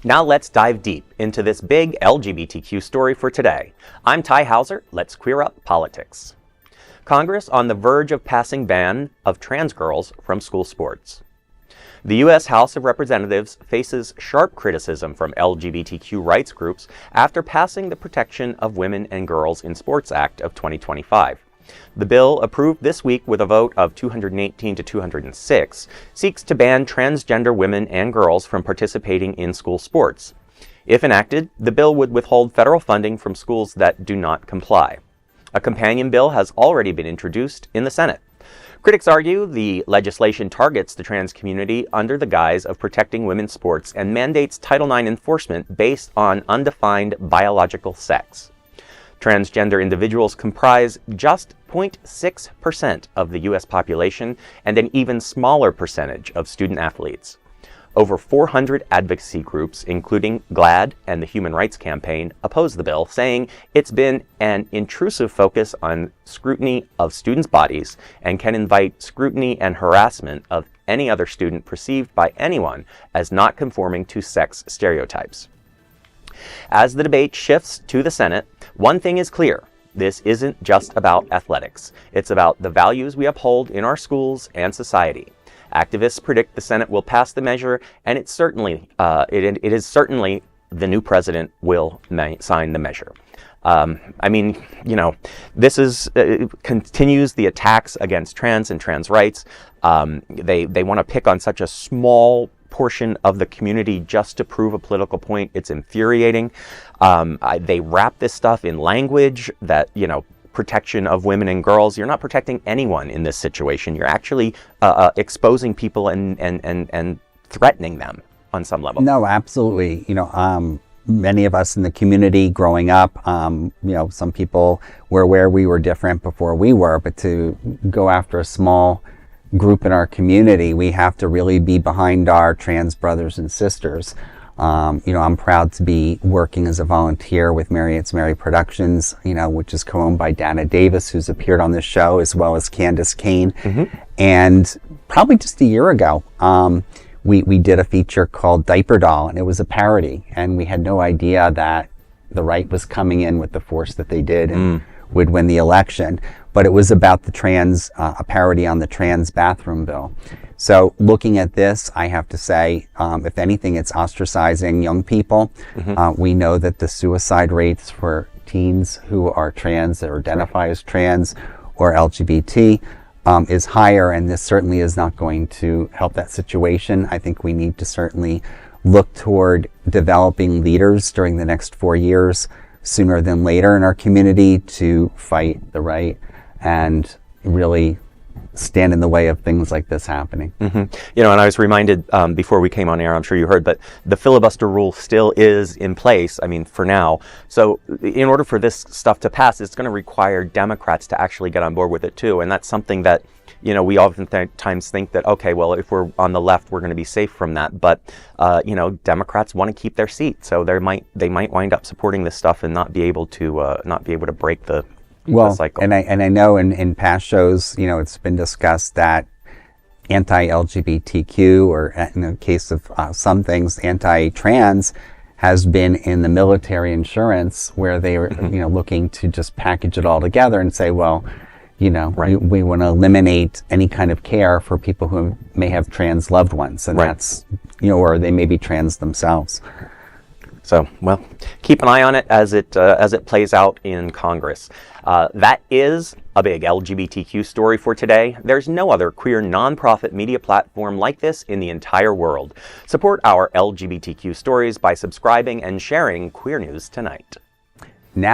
Now let's dive deep into this big LGBTQ story for today. I'm Ty Hauser. Let's queer up politics. Congress on the verge of passing ban of trans girls from school sports. The U.S. House of Representatives faces sharp criticism from LGBTQ rights groups after passing the Protection of Women and Girls in Sports Act of 2025. The bill, approved this week with a vote of 218 to 206, seeks to ban transgender women and girls from participating in school sports. If enacted, the bill would withhold federal funding from schools that do not comply. A companion bill has already been introduced in the Senate. Critics argue the legislation targets the trans community under the guise of protecting women's sports and mandates Title IX enforcement based on undefined biological sex. Transgender individuals comprise just 0.6% of the U.S. population and an even smaller percentage of student athletes. Over 400 advocacy groups, including GLAAD and the Human Rights Campaign, oppose the bill, saying it's been an intrusive focus on scrutiny of students' bodies and can invite scrutiny and harassment of any other student perceived by anyone as not conforming to sex stereotypes. As the debate shifts to the Senate, one thing is clear. This isn't just about athletics. It's about the values we uphold in our schools and society. Activists predict the Senate will pass the measure, and it is certainly the new president will sign the measure. This continues the attacks against trans and trans rights. They want to pick on such a small portion of the community just to prove a political point. It's infuriating. They wrap this stuff in language that, protection of women and girls. You're not protecting anyone in this situation. You're actually exposing people and threatening them on some level. No, absolutely. Many of us in the community growing up, some people were aware we were different before we were, but to go after a small group in our community, we have to really be behind our trans brothers and sisters. I'm proud to be working as a volunteer with Mary It's Mary Productions, which is co-owned by Dana Davis, who's appeared on this show, as well as Candace Kane. Mm-hmm. And probably just a year ago, we did a feature called Diaper Doll, and it was a parody. And we had no idea that the right was coming in with the force that they did and would win the election. But it was about the a parody on the trans bathroom bill. So looking at this, I have to say, if anything, it's ostracizing young people. Mm-hmm. We know that the suicide rates for teens who are trans, that identify as trans or LGBT, is higher, and this certainly is not going to help that situation. I think we need to certainly look toward developing leaders during the next 4 years, sooner than later in our community, to fight the right and really stand in the way of things like this happening. Mm-hmm. And I was reminded before we came on air, I'm sure you heard, but the filibuster rule still is in place, for now. So in order for this stuff to pass, it's going to require Democrats to actually get on board with it too. And that's something that, we oftentimes think that, okay, well, if we're on the left, we're going to be safe from that. But, Democrats want to keep their seat. So they might wind up supporting this stuff and not be able to break the cycle. And I know in past shows, it's been discussed that anti-LGBTQ, or in the case of some things, anti-trans, has been in the military insurance, where they were, looking to just package it all together and say, well, right. we want to eliminate any kind of care for people who may have trans loved ones, and right. That's, or they may be trans themselves. So, well, keep an eye on it as it plays out in Congress. That is a big LGBTQ story for today. There's no other queer nonprofit media platform like this in the entire world. Support our LGBTQ stories by subscribing and sharing Queer News Tonight.